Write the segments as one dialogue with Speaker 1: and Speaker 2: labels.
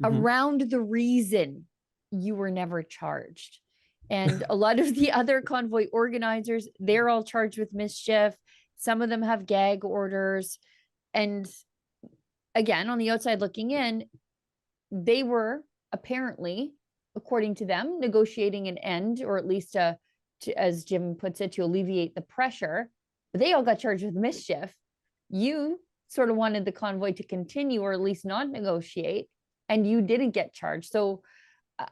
Speaker 1: around the reason you were never charged. And a lot of the other convoy organizers, they're all charged with mischief. Some of them have gag orders. And again, on the outside looking in, they were apparently, according to them, negotiating an end, or at least to, as Jim puts it, to alleviate the pressure. But they all got charged with mischief. You sort of wanted the convoy to continue, or at least not negotiate, and you didn't get charged. So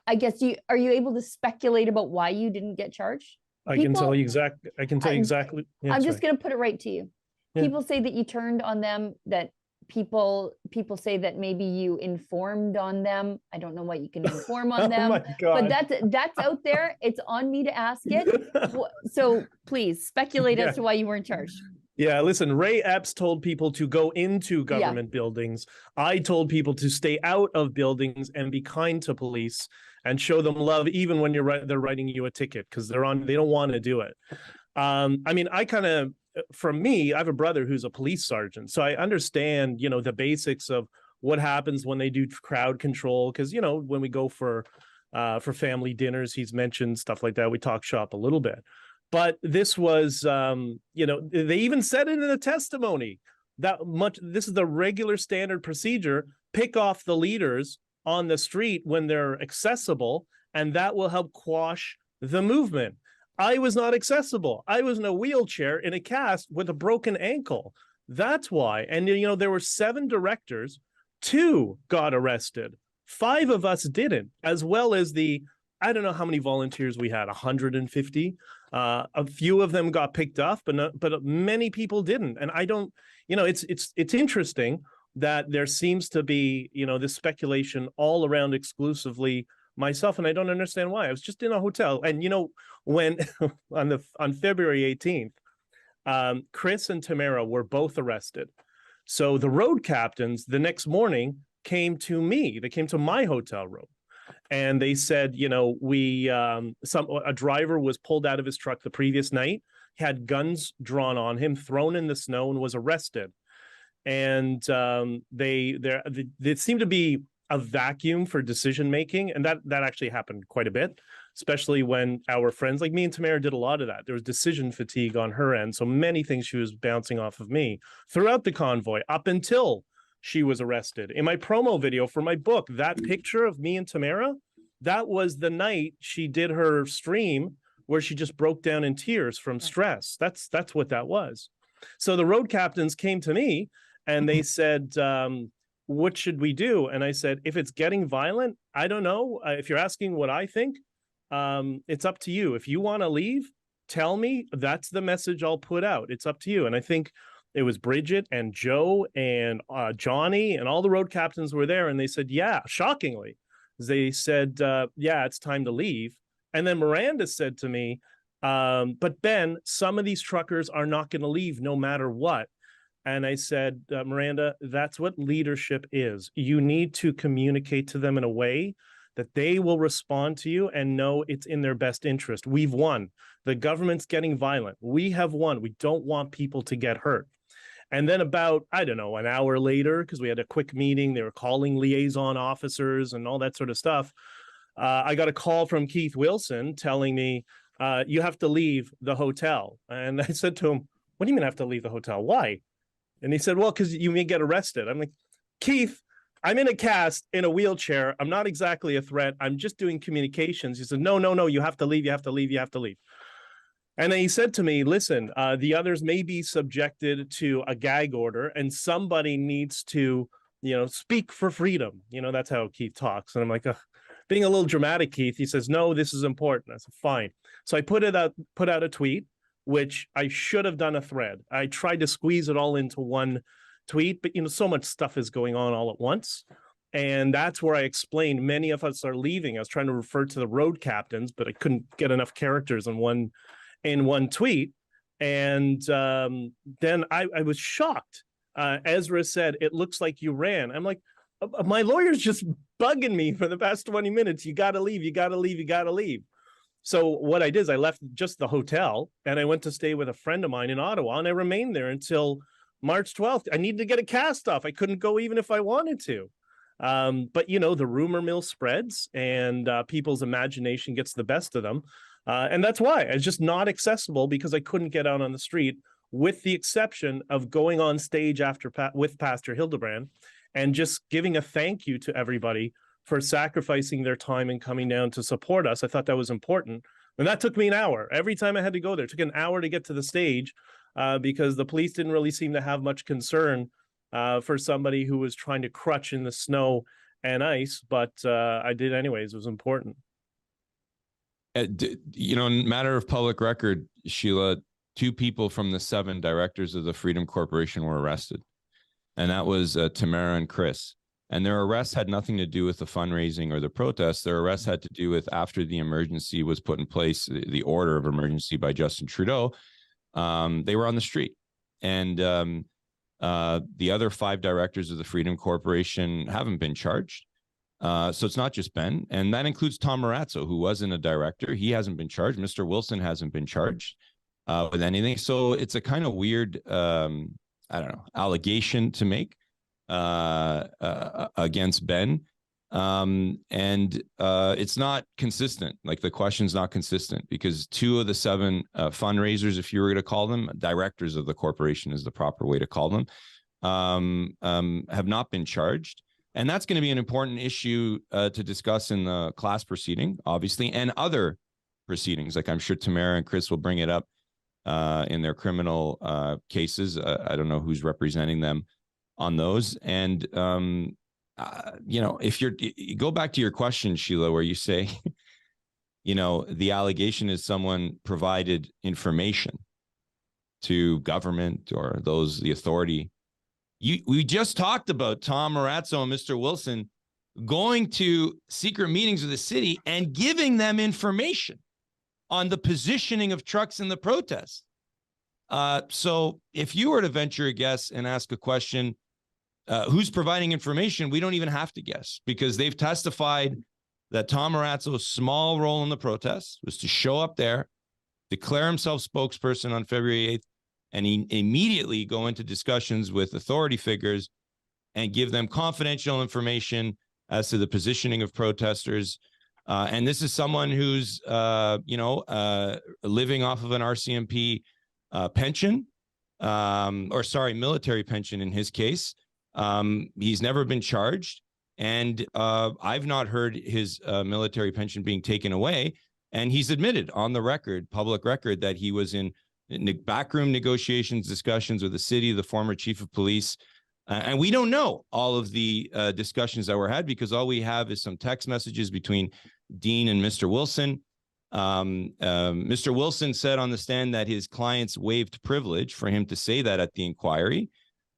Speaker 1: I guess are you able to speculate about why you didn't get charged?
Speaker 2: I can tell you exactly.
Speaker 1: Yeah, I'm just going to put it right to you.
Speaker 2: Yeah.
Speaker 1: People say that you turned on them, that people say that maybe you informed on them. I don't know what you can inform on them.
Speaker 2: Oh my God.
Speaker 1: But that's out there. It's on me to ask it. So please speculate as to why you weren't charged.
Speaker 2: Yeah, listen, Ray Epps told people to go into government buildings. I told people to stay out of buildings and be kind to police and show them love, even when they're writing you a ticket, because they don't want to do it. I mean, for me, I have a brother who's a police sergeant, so I understand, the basics of what happens when they do crowd control. Because, when we go for family dinners, he's mentioned stuff like that. We talk shop a little bit. But this was, they even said it in the testimony this is the regular standard procedure. Pick off the leaders on the street when they're accessible, and that will help quash the movement. I was not accessible. I was in a wheelchair in a cast with a broken ankle. That's why. And, there were 7 directors, 2 got arrested. 5 of us didn't, as well as I don't know how many volunteers we had, 150. A few of them got picked up, but many people didn't. And I don't, it's interesting that there seems to be, this speculation all around exclusively myself, and I don't understand why. I was just in a hotel, and when on February 18th, Chris and Tamara were both arrested. So the road captains the next morning came to me. They came to my hotel room. And they said, a driver was pulled out of his truck the previous night, had guns drawn on him, thrown in the snow, and was arrested. And there seemed to be a vacuum for decision making, and that actually happened quite a bit, especially when our friends like me and Tamara did a lot of that. There was decision fatigue on her end, so many things she was bouncing off of me throughout the convoy up until she was arrested. In my promo video for my book, that picture of me and Tamara, that was the night she did her stream where she just broke down in tears from stress. That's what that was. So the road captains came to me and they said, what should we do? And I said, if it's getting violent, I don't know. If you're asking what I think, it's up to you. If you want to leave, tell me. That's the message I'll put out. It's up to you. And I think it was Bridget and Joe and Johnny and all the road captains were there. And they said, yeah, shockingly, they said, yeah, it's time to leave. And then Miranda said to me, but Ben, some of these truckers are not going to leave no matter what. And I said, Miranda, that's what leadership is. You need to communicate to them in a way that they will respond to you and know it's in their best interest. We've won. The government's getting violent. We have won. We don't want people to get hurt. And then about, I don't know, an hour later, because we had a quick meeting, they were calling liaison officers and all that sort of stuff. I got a call from Keith Wilson telling me, you have to leave the hotel. And I said to him, what do you mean I have to leave the hotel? Why? And he said, well, because you may get arrested. I'm like, Keith, I'm in a cast in a wheelchair. I'm not exactly a threat. I'm just doing communications. He said, no, you have to leave. You have to leave. You have to leave. And then he said to me, listen, the others may be subjected to a gag order and somebody needs to, speak for freedom. That's how Keith talks. And I'm like, being a little dramatic, Keith. He says, no, this is important. I said, fine. So I put out a tweet, which I should have done a thread. I tried to squeeze it all into one tweet, but so much stuff is going on all at once. And that's where I explained many of us are leaving. I was trying to refer to the road captains, but I couldn't get enough characters in one tweet. And then I was shocked. Ezra said, it looks like you ran. I'm like, my lawyer's just bugging me for the past 20 minutes. You got to leave. You got to leave. You got to leave. So what I did is I left just the hotel and I went to stay with a friend of mine in Ottawa, and I remained there until March 12th. I needed to get a cast off. I couldn't go even if I wanted to. But the rumor mill spreads, and people's imagination gets the best of them. And that's why it's just not accessible, because I couldn't get out on the street, with the exception of going on stage with Pastor Hildebrand and just giving a thank you to everybody for sacrificing their time and coming down to support us. I thought that was important. And that took me an hour. Every time I had to go there, it took an hour to get to the stage, because the police didn't really seem to have much concern for somebody who was trying to crutch in the snow and ice. But I did anyways. It was important.
Speaker 3: In matter of public record, Sheila, 2 people from the 7 directors of the Freedom Corporation were arrested. And that was Tamara and Chris. And their arrests had nothing to do with the fundraising or the protests. Their arrests had to do with after the emergency was put in place, the order of emergency by Justin Trudeau. They were on the street. And the other 5 directors of the Freedom Corporation haven't been charged. So it's not just Ben. And that includes Tom Marazzo, who wasn't a director. He hasn't been charged. Mr. Wilson hasn't been charged with anything. So it's a kind of weird, allegation to make against Ben. And it's not consistent. Like, the question's not consistent, because 2 of the 7 fundraisers, if you were to call them, directors of the corporation is the proper way to call them, have not been charged. And that's going to be an important issue to discuss in the class proceeding, obviously, and other proceedings. Like, I'm sure Tamara and Chris will bring it up in their criminal cases. I don't know who's representing them on those. And if you go back to your question, Sheila, where you say, the allegation is someone provided information to government or the authority. We just talked about Tom Marazzo and Mr. Wilson going to secret meetings with the city and giving them information on the positioning of trucks in the protests. So if you were to venture a guess and ask a question, who's providing information, we don't even have to guess, because they've testified that Tom Marazzo's small role in the protests was to show up there, declare himself spokesperson on February 8th, and he immediately go into discussions with authority figures and give them confidential information as to the positioning of protesters. And this is someone who's, living off of an RCMP pension, military pension in his case. He's never been charged, and I've not heard his military pension being taken away. And he's admitted on the record, public record, that he was in backroom negotiations, discussions with the city, the former chief of police. And we don't know all of the discussions that were had, because all we have is some text messages between Dean and Mr. Wilson. Mr. Wilson said on the stand that his clients waived privilege for him to say that at the inquiry.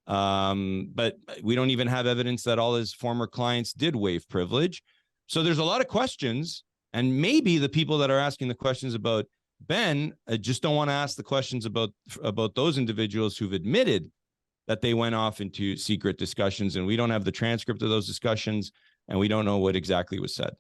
Speaker 3: But we don't even have evidence that all his former clients did waive privilege. So there's a lot of questions, and maybe the people that are asking the questions about Ben just don't want to ask the questions about those individuals who've admitted that they went off into secret discussions, and we don't have the transcript of those discussions, and we don't know what exactly was said.